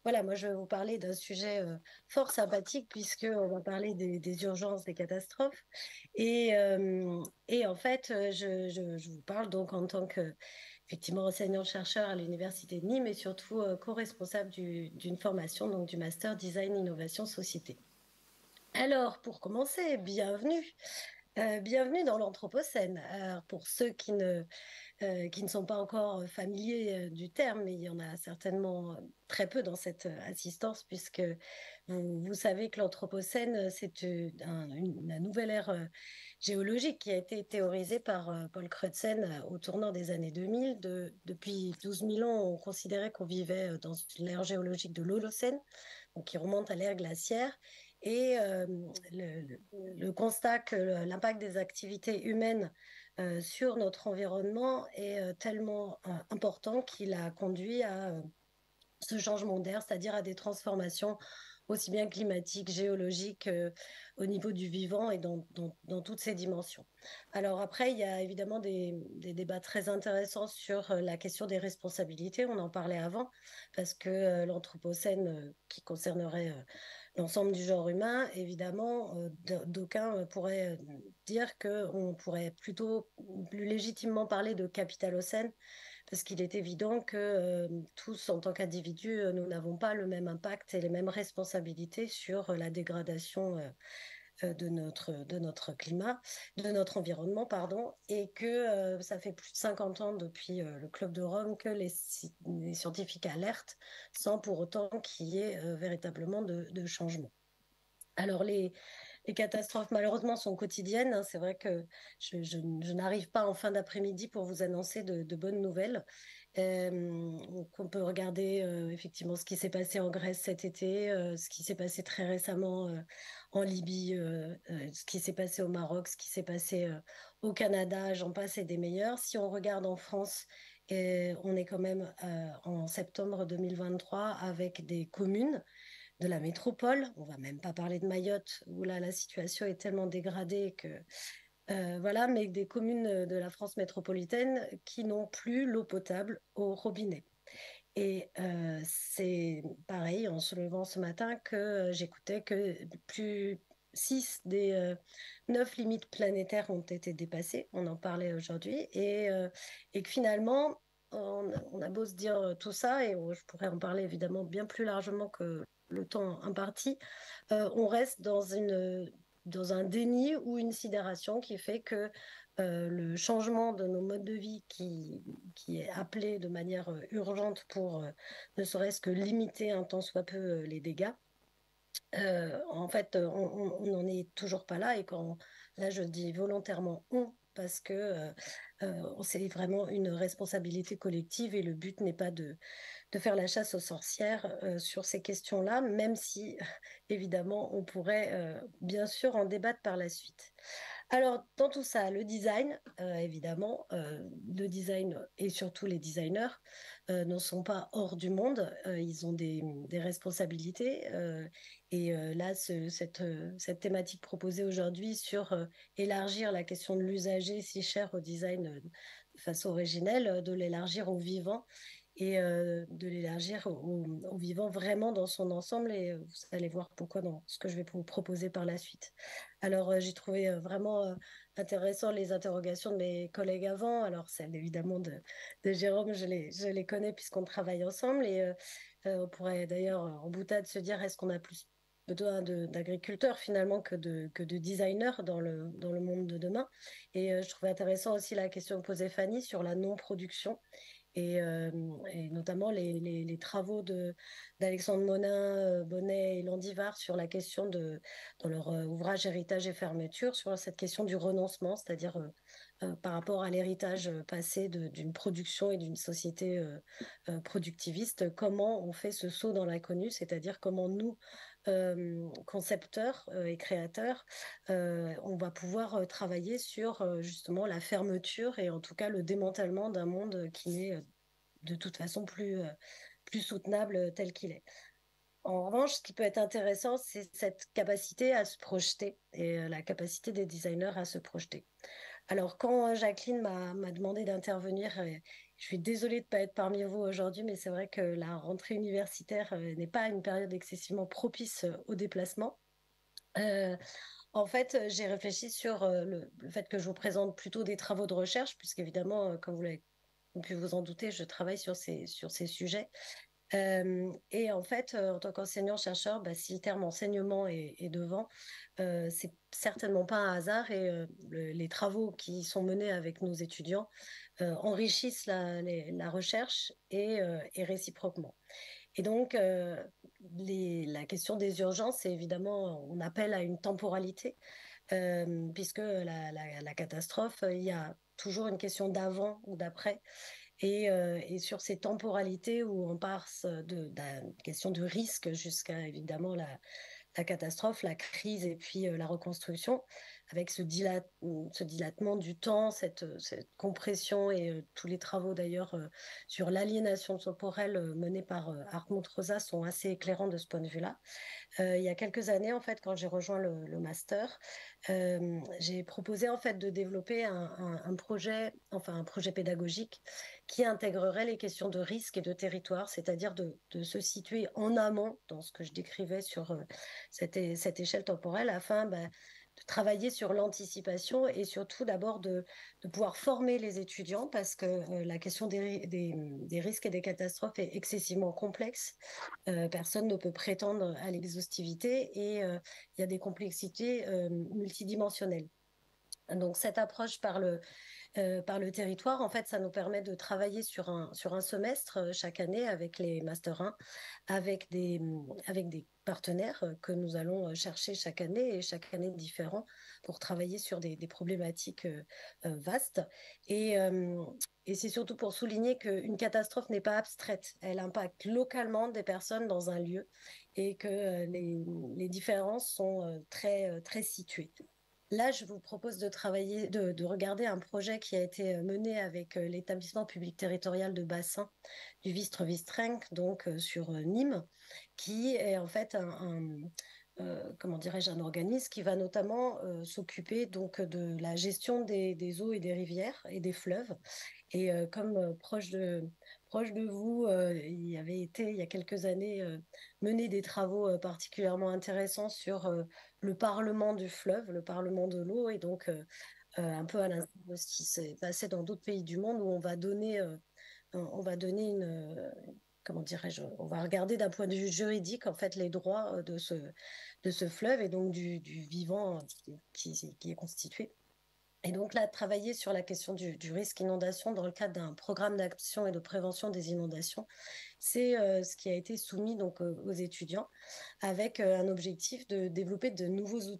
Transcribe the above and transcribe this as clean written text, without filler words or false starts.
Voilà, moi je vais vous parler d'un sujet fort sympathique puisque on va parler des urgences, des catastrophes. Et en fait, je vous parle donc en tant que effectivement enseignant-chercheur à l'Université de Nîmes et surtout co-responsable d'une formation, donc du Master Design Innovation Société. Alors, pour commencer, bienvenue. Bienvenue dans l'Anthropocène. Alors, pour ceux qui ne sont pas encore familiers du terme, mais il y en a certainement très peu dans cette assistance, puisque vous savez que l'Anthropocène, c'est la nouvelle ère géologique qui a été théorisée par Paul Crutzen au tournant des années 2000. Depuis 12 000 ans, on considérait qu'on vivait dans l'ère géologique de l'Holocène, donc qui remonte à l'ère glaciaire. Et le constat que l'impact des activités humaines sur notre environnement est tellement important qu'il a conduit à ce changement d'air, c'est-à-dire à des transformations aussi bien climatiques, géologiques, au niveau du vivant et dans toutes ces dimensions. Alors après, il y a évidemment des débats très intéressants sur la question des responsabilités. On en parlait avant, parce que l'Anthropocène, qui concernerait l'ensemble du genre humain, évidemment, d'aucuns pourraient dire qu'on pourrait plutôt plus légitimement parler de capitalocène parce qu'il est évident que tous, en tant qu'individus, nous n'avons pas le même impact et les mêmes responsabilités sur la dégradation de notre climat, de notre environnement, pardon, et que ça fait plus de 50 ans depuis le Club de Rome que les scientifiques alertent sans pour autant qu'il y ait véritablement de changement. Alors les catastrophes malheureusement sont quotidiennes, hein. C'est vrai que je n'arrive pas en fin d'après-midi pour vous annoncer de bonnes nouvelles. Donc on peut regarder effectivement ce qui s'est passé en Grèce cet été, ce qui s'est passé très récemment en Libye, ce qui s'est passé au Maroc, ce qui s'est passé au Canada, j'en passe et des meilleurs. Si on regarde en France, on est quand même en septembre 2023 avec des communes de la métropole. On va même pas parler de Mayotte, où là, la situation est tellement dégradée que voilà, mais des communes de la France métropolitaine qui n'ont plus l'eau potable au robinet. Et c'est pareil, en se levant ce matin, que j'écoutais que plus 6 des 9 limites planétaires ont été dépassées. On en parlait aujourd'hui. Et que finalement, on a beau se dire tout ça, et je pourrais en parler évidemment bien plus largement que le temps imparti, on reste dans un déni ou une sidération qui fait que le changement de nos modes de vie qui est appelé de manière urgente pour ne serait-ce que limiter un tant soit peu les dégâts, en fait, on n'en est toujours pas là. Et quand là, je dis volontairement on, parce que c'est vraiment une responsabilité collective et le but n'est pas de faire la chasse aux sorcières sur ces questions-là, même si, évidemment, on pourrait bien sûr en débattre par la suite. Alors, dans tout ça, le design, évidemment, le design et surtout les designers ne sont pas hors du monde. Ils ont des responsabilités. Et là, cette thématique proposée aujourd'hui sur élargir la question de l'usager si cher au design de façon originelle, de l'élargir au vivant et de l'élargir au vivant vraiment dans son ensemble. Et vous allez voir pourquoi dans ce que je vais vous proposer par la suite. Alors, j'ai trouvé vraiment intéressant les interrogations de mes collègues avant. Alors, celle évidemment de Jérôme, je les connais puisqu'on travaille ensemble. Et on pourrait d'ailleurs en boutade se dire, est-ce qu'on a plus besoin d'agriculteurs finalement que de designers dans le monde de demain? Et je trouvais intéressant aussi la question que posait Fanny sur la non-production et notamment les travaux d'Alexandre Monin, Bonnet et Landivard sur la question dans leur ouvrage Héritage et fermeture, sur cette question du renoncement, c'est-à-dire par rapport à l'héritage passé d'une production et d'une société productiviste, comment on fait ce saut dans l'inconnu, c'est-à-dire comment nous, concepteurs et créateurs, on va pouvoir travailler sur justement la fermeture et en tout cas le démantèlement d'un monde qui n'est de toute façon plus soutenable tel qu'il est. En revanche, ce qui peut être intéressant, c'est cette capacité à se projeter et la capacité des designers à se projeter. Alors, quand Jacqueline m'a demandé d'intervenir Je suis désolée de ne pas être parmi vous aujourd'hui, mais c'est vrai que la rentrée universitaire n'est pas une période excessivement propice au déplacement. Euh, En fait, j'ai réfléchi sur le fait que je vous présente plutôt des travaux de recherche, puisqu'évidemment, comme vous l'avez pu vous en douter, je travaille sur ces sujets. Et en fait, en tant qu'enseignant-chercheur, bah, si le terme enseignement est devant, c'est certainement pas un hasard et les travaux qui sont menés avec nos étudiants enrichissent la recherche et réciproquement. Et donc, la question des urgences, c'est évidemment, on appelle à une temporalité, puisque la catastrophe, il y a toujours une question d'avant ou d'après. Et sur ces temporalités où on passe de la question de risque jusqu'à évidemment la catastrophe, la crise et puis la reconstruction, avec ce dilatement du temps, cette compression et tous les travaux d'ailleurs sur l'aliénation temporelle menés par Hartmut Rosa sont assez éclairants de ce point de vue-là. Il y a quelques années, en fait, quand j'ai rejoint le master, j'ai proposé en fait de développer un projet, enfin un projet pédagogique qui intégrerait les questions de risque et de territoire, c'est-à-dire de se situer en amont dans ce que je décrivais sur cette échelle temporelle afin de travailler sur l'anticipation et surtout d'abord de pouvoir former les étudiants parce que la question des risques et des catastrophes est excessivement complexe. Personne ne peut prétendre à l'exhaustivité et il y a des complexités multidimensionnelles. Donc cette approche par le territoire, en fait, ça nous permet de travailler sur un semestre chaque année avec les Master 1, avec des partenaires que nous allons chercher chaque année et chaque année différents pour travailler sur des problématiques vastes. Et, euh, et c'est surtout pour souligner qu'une catastrophe n'est pas abstraite. Elle impacte localement des personnes dans un lieu et que les différences sont très situées. Là, je vous propose de travailler, de regarder un projet qui a été mené avec l'établissement public territorial de bassin du Vistre-Vistrenc, donc sur Nîmes, qui est en fait comment dirais-je, un organisme qui va notamment s'occuper donc de la gestion des eaux et des rivières et des fleuves. Et comme proche de vous, il y avait été il y a quelques années mené des travaux particulièrement intéressants sur le Parlement du fleuve, le Parlement de l'eau, et donc un peu à l'instar de ce qui s'est passé dans d'autres pays du monde où on va donner comment dirais-je, on va regarder d'un point de vue juridique en fait les droits de ce fleuve et donc du vivant qui est constitué. Et donc là, travailler sur la question du risque inondation dans le cadre d'un programme d'action et de prévention des inondations, c'est ce qui a été soumis donc aux étudiants avec un objectif de développer de nouveaux outils